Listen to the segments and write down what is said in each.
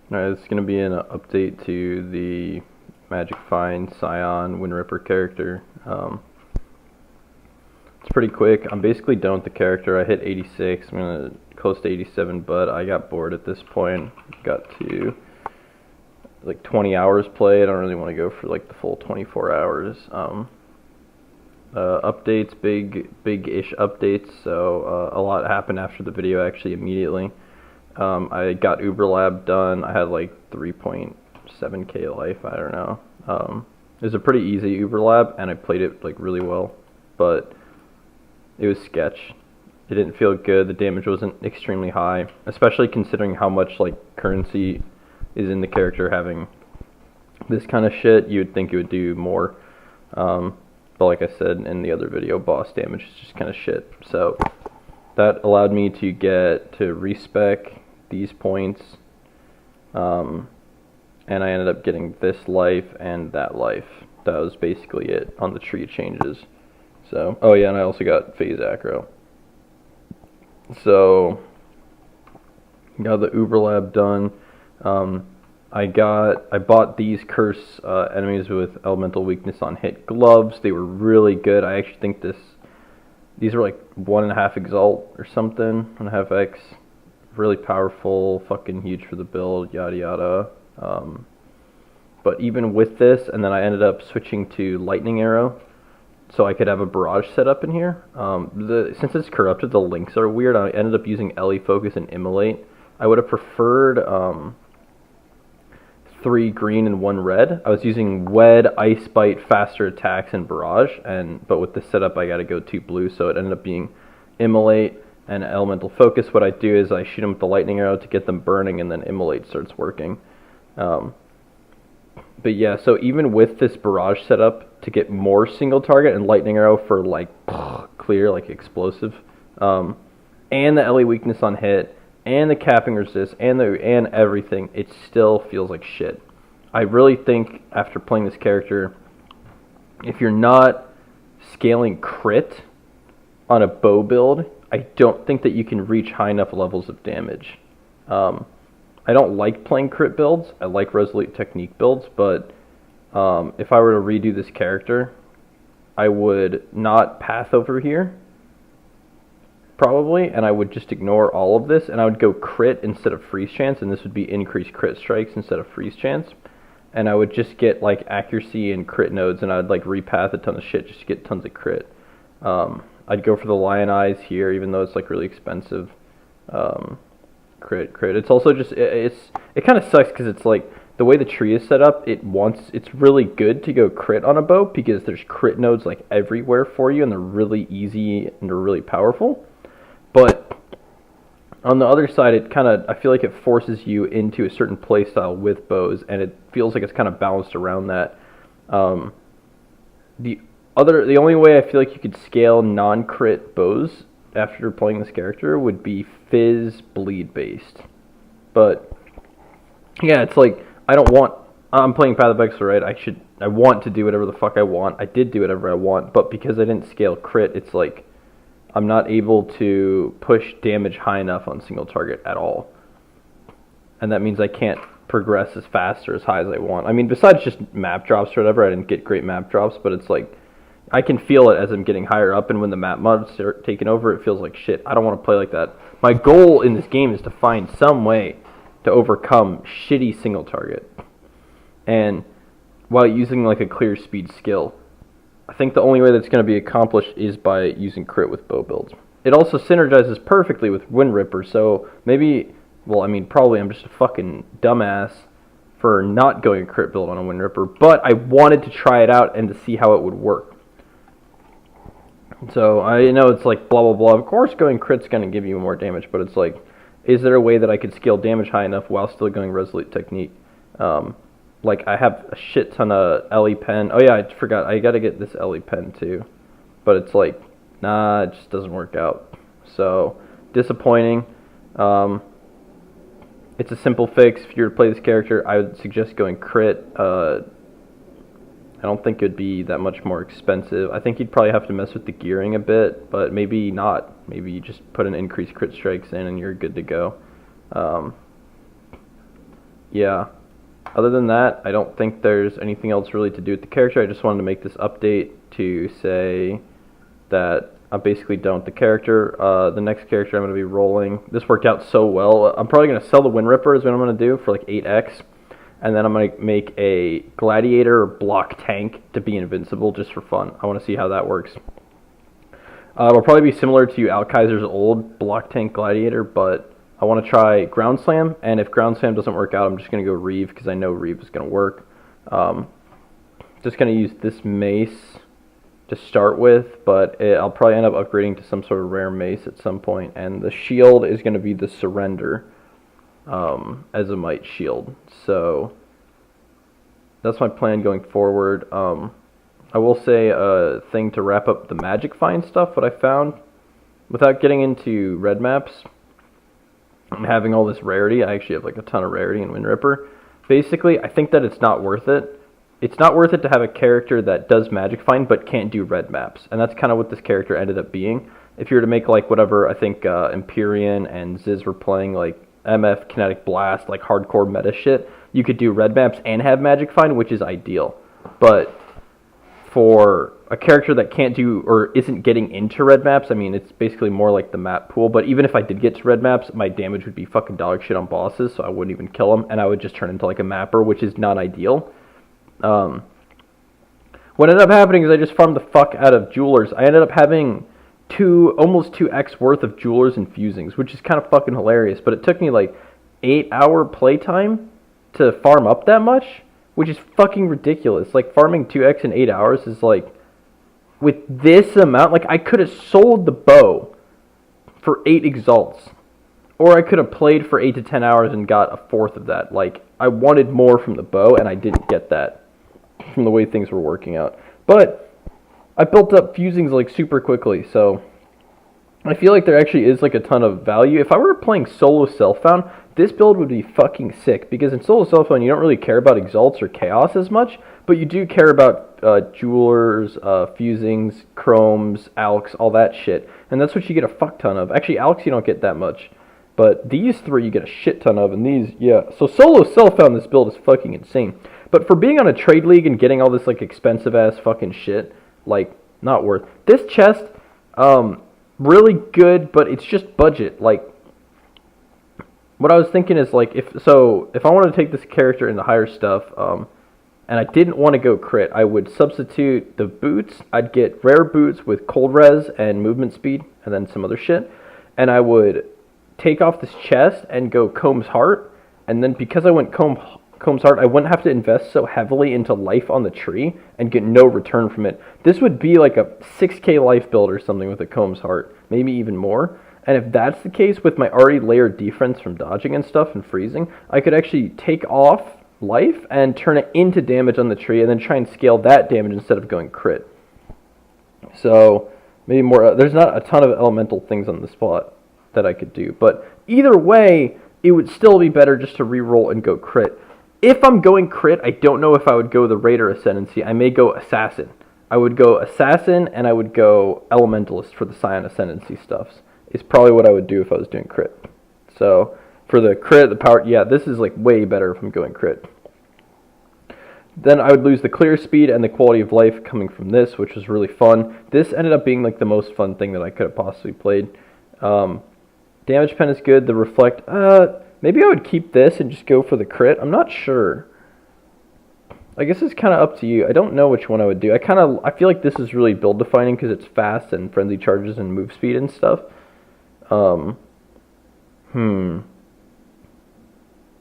Alright, it's going to be an update to the Magic Find Scion Wind Ripper character. It's pretty quick. I'm basically done with the character. I hit 86. I'm going to close to 87, but I got bored at this point. Got to like 20 hours played. I don't really want to go for like the full 24 hours. Updates, big-ish updates. So a lot happened after the video actually immediately. I got Uber Lab done. I had like 3.7k life. I don't know. It was a pretty easy Uber Lab, and I played it like really well, but it was sketch. It didn't feel good. The damage wasn't extremely high, especially considering how much like currency is in the character. Having this kind of shit, you would think it would do more. But like I said in the other video, boss damage is just kind of shit. So that allowed me to get to respec these points, and I ended up getting this life and that life. That was basically it on the tree changes. So, oh yeah, and I also got phase acro. So, got the Uber Lab done. I bought these curse enemies with elemental weakness on hit gloves. They were really good. I actually think these were like 1.5 exalt or something, 1.5 X. Really powerful, fucking huge for the build, yada yada. But even with this, and then I ended up switching to lightning arrow, so I could have a barrage set up in here. Since it's corrupted, the links are weird. I ended up using LE focus and immolate. I would have preferred 3 green and 1 red. I was using Wed, Ice Bite, faster attacks, and barrage, but with this setup I got to go 2 blue, so it ended up being immolate and elemental focus. What I do is I shoot them with the lightning arrow to get them burning, and then immolate starts working. But yeah, so even with this barrage setup to get more single target and lightning arrow for like clear, like explosive, and the LE weakness on hit, and the capping resist, and everything, it still feels like shit. I really think after playing this character, if you're not scaling crit on a bow build, I don't think that you can reach high enough levels of damage. I don't like playing crit builds. I like resolute technique builds, but if I were to redo this character, I would not path over here, probably, and I would just ignore all of this, and I would go crit instead of freeze chance, and this would be increased crit strikes instead of freeze chance, and I would just get like accuracy and crit nodes, and I'd like repath a ton of shit just to get tons of crit. I'd go for the lion eyes here, even though it's like really expensive. Crit. It's also just it kind of sucks because it's like the way the tree is set up. It's really good to go crit on a bow because there's crit nodes like everywhere for you, and they're really easy and they're really powerful. But on the other side, I feel like it forces you into a certain playstyle with bows, and it feels like it's kind of balanced around that. The only way I feel like you could scale non-crit bows after playing this character would be fizz bleed based. But yeah, it's like I'm playing Path of Exile, right? I want to do whatever the fuck I want. I did do whatever I want, but because I didn't scale crit, it's like I'm not able to push damage high enough on single target at all. And that means I can't progress as fast or as high as I want. I mean, besides just map drops or whatever, I didn't get great map drops, but it's like I can feel it as I'm getting higher up, and when the map mods start taking over, it feels like shit. I don't want to play like that. My goal in this game is to find some way to overcome shitty single target, and while using like a clear speed skill. I think the only way that's going to be accomplished is by using crit with bow builds. It also synergizes perfectly with Wind Ripper, so maybe, probably I'm just a fucking dumbass for not going a crit build on a Wind Ripper, but I wanted to try it out and to see how it would work. So I know it's like blah blah blah. Of course, going crit's going to give you more damage, but it's like, is there a way that I could scale damage high enough while still going resolute technique? Like I have a shit ton of LE pen. Oh yeah, I forgot. I got to get this LE pen too, but it's like, nah, it just doesn't work out. So disappointing. It's a simple fix. If you were to play this character, I would suggest going crit. I don't think it'd be that much more expensive. I think you'd probably have to mess with the gearing a bit, but maybe not. Maybe you just put an increased crit strikes in and you're good to go. yeah. Other than that, I don't think there's anything else really to do with the character. I just wanted to make this update to say that I'm basically done with the character. The next character I'm going to be rolling, this worked out so well. I'm probably going to sell the Wind Ripper is what I'm going to do for like 8x. And then I'm going to make a Gladiator block tank to be invincible just for fun. I want to see how that works. It'll probably be similar to Alkaiser's old block tank Gladiator, but I want to try Ground Slam, and if Ground Slam doesn't work out, I'm just going to go Reeve, because I know Reeve is going to work. Just going to use this mace to start with, but I'll probably end up upgrading to some sort of rare mace at some point, and the shield is going to be the Surrender as a might shield. So that's my plan going forward. I will say a thing to wrap up the Magic Find stuff, what I found, without getting into red maps, and having all this rarity. I actually have like a ton of rarity in Wind Ripper. Basically, I think that it's not worth it. It's not worth it to have a character that does Magic Find but can't do red maps, and that's kind of what this character ended up being. If you were to make like whatever, I think Empyrean and Ziz were playing like MF, Kinetic Blast, like hardcore meta shit, you could do red maps and have Magic Find, which is ideal. But for a character that can't do or isn't getting into red maps, I mean, it's basically more like the map pool. But even if I did get to red maps, my damage would be fucking dog shit on bosses, so I wouldn't even kill them, and I would just turn into like a mapper, which is not ideal. What ended up happening is I just farmed the fuck out of Jewelers. I ended up having almost 2x worth of Jewelers and Fusings, which is kind of fucking hilarious. But it took me like 8-hour playtime to farm up that much, which is fucking ridiculous. Like, farming 2x in 8 hours is like, with this amount, like, I could have sold the bow for 8 exalts. Or I could have played for 8 to 10 hours and got a fourth of that. Like, I wanted more from the bow, and I didn't get that from the way things were working out. But I built up fusings, like, super quickly, so I feel like there actually is, like, a ton of value. If I were playing solo self-found, this build would be fucking sick, because in solo self-found, you don't really care about exalts or chaos as much, but you do care about jewelers, fusings, chromes, alks, all that shit, and that's what you get a fuck ton of. Actually, alks you don't get that much, but these three you get a shit ton of, and these, yeah. So solo self-found, this build is fucking insane. But for being on a trade league and getting all this, like, expensive-ass fucking shit, like, not worth. This chest, really good, but it's just budget. Like, what I was thinking is, like, if I wanted to take this character into higher stuff, and I didn't want to go crit, I would substitute the boots. I'd get rare boots with cold res and movement speed, and then some other shit. And I would take off this chest and go Comb's Heart, and then because I went Comb's Heart, I wouldn't have to invest so heavily into life on the tree and get no return from it. This would be like a 6k life build or something with a Comb's Heart, maybe even more. And if that's the case, with my already layered defense from dodging and stuff and freezing, I could actually take off life and turn it into damage on the tree and then try and scale that damage instead of going crit. So maybe more, there's not a ton of elemental things on the spot that I could do, but either way, it would still be better just to reroll and go crit. If I'm going crit, I don't know if I would go the Raider Ascendancy. I may go Assassin. I would go Assassin, and I would go Elementalist for the Scion Ascendancy stuffs. Is probably what I would do if I was doing crit. So, for the crit, the power, yeah, this is like way better if I'm going crit. Then I would lose the clear speed and the quality of life coming from this, which was really fun. This ended up being like the most fun thing that I could have possibly played. Damage pen is good. The reflect, maybe I would keep this and just go for the crit. I'm not sure. I guess it's kind of up to you. I don't know which one I would do. I feel like this is really build defining because it's fast and frenzy charges and move speed and stuff.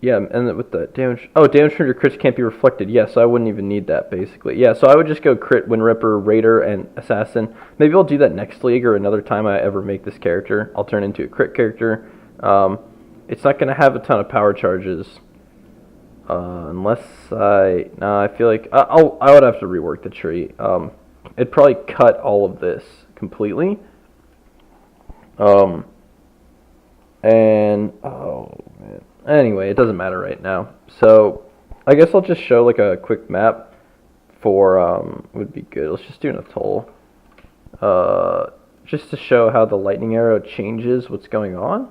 Yeah, and with the damage... Oh, damage from your crits can't be reflected. Yeah, so I wouldn't even need that, basically. Yeah, so I would just go crit, Wind Ripper, Raider, and Assassin. Maybe I'll do that next league or another time I ever make this character. I'll turn into a crit character. It's not going to have a ton of power charges. Unless I... Nah, I feel like... I would have to rework the tree. It'd probably cut all of this completely. And... Oh, man. Anyway, it doesn't matter right now. So, I guess I'll just show like a quick map for, would be good. Let's just do an atoll. Just to show how the lightning arrow changes what's going on.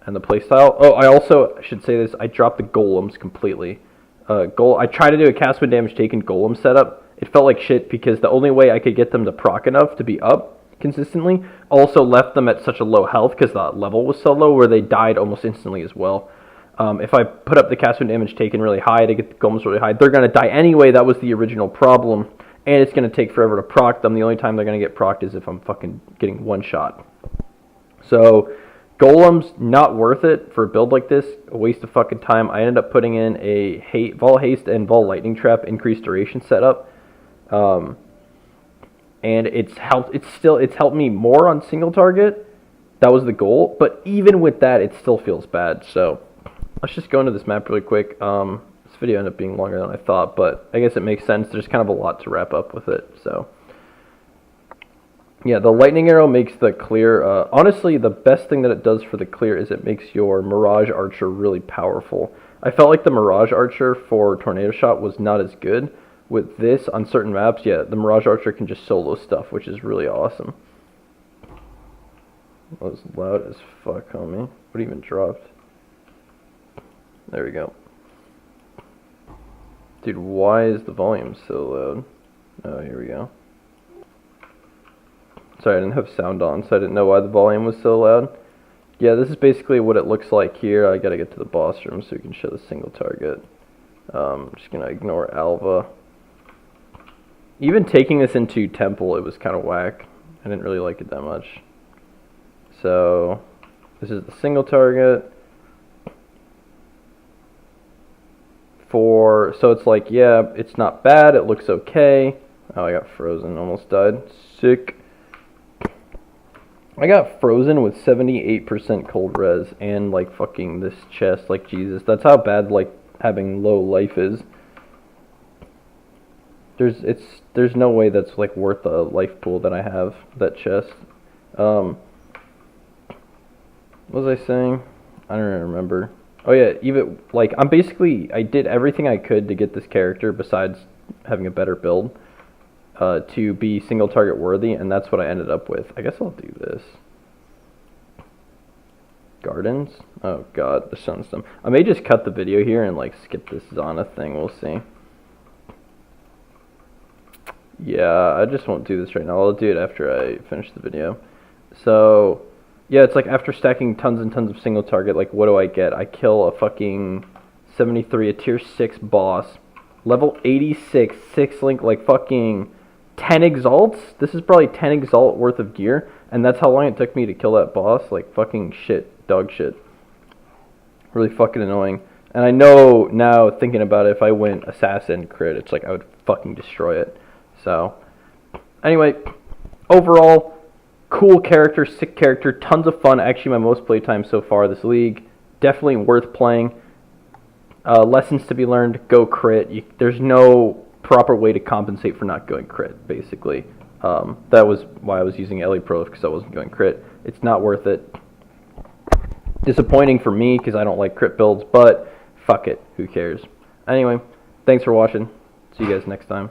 and the playstyle. Oh, I also should say this. I dropped the golems completely. I tried to do a cast when damage taken golem setup. It felt like shit because the only way I could get them to proc enough to be up consistently also left them at such a low health because the level was so low where they died almost instantly as well. If I put up the cast when damage taken really high to get the golems really high, they're going to die anyway. That was the original problem. And it's going to take forever to proc them. The only time they're going to get proc'd is if I'm fucking getting one shot. So, golems, not worth it for a build like this. A waste of fucking time. I ended up putting in a Vol Haste and Vol Lightning Trap increased duration setup. And it's helped me more on single target. That was the goal. But even with that, it still feels bad. So, let's just go into this map really quick. This video ended up being longer than I thought, but I guess it makes sense. There's kind of a lot to wrap up with it. So, yeah, the lightning arrow makes the clear. Honestly, the best thing that it does for the clear is it makes your Mirage Archer really powerful. I felt like the Mirage Archer for Tornado Shot was not as good. With this, on certain maps, yeah, the Mirage Archer can just solo stuff, which is really awesome. That was loud as fuck, homie. What even dropped? There we go. Dude, why is the volume so loud? Oh, here we go. Sorry, I didn't have sound on, so I didn't know why the volume was so loud. Yeah, this is basically what it looks like here. I gotta get to the boss room so we can show the single target. I'm just gonna ignore Alva. Even taking this into Temple, it was kind of whack. I didn't really like it that much. So, this is the single target. So it's like, yeah, it's not bad, it looks okay. Oh, I got frozen, almost died. Sick. I got frozen with 78% cold res and like fucking this chest, like Jesus. That's how bad like having low life is. There's no way that's like worth the life pool that I have, that chest. What was I saying? I don't even remember. Oh yeah, even like I did everything I could to get this character besides having a better build to be single target worthy, and that's what I ended up with. I guess I'll do this. Gardens? Oh god, the sun's dumb. I may just cut the video here and like skip this Zana thing, we'll see. Yeah, I just won't do this right now. I'll do it after I finish the video. So, yeah, it's like after stacking tons and tons of single target, like what do I get? I kill a fucking 73, a tier 6 boss, level 86, 6 link, like fucking 10 exalts? This is probably 10 exalt worth of gear, and that's how long it took me to kill that boss? Like fucking shit, dog shit. Really fucking annoying. And I know now, thinking about it, if I went assassin crit, it's like I would fucking destroy it. So, anyway, overall, cool character, sick character, tons of fun. Actually, my most playtime so far this league. Definitely worth playing. Lessons to be learned, go crit. There's no proper way to compensate for not going crit, basically. That was why I was using LA Pro, because I wasn't going crit. It's not worth it. Disappointing for me, because I don't like crit builds, but fuck it, who cares. Anyway, thanks for watching. See you guys next time.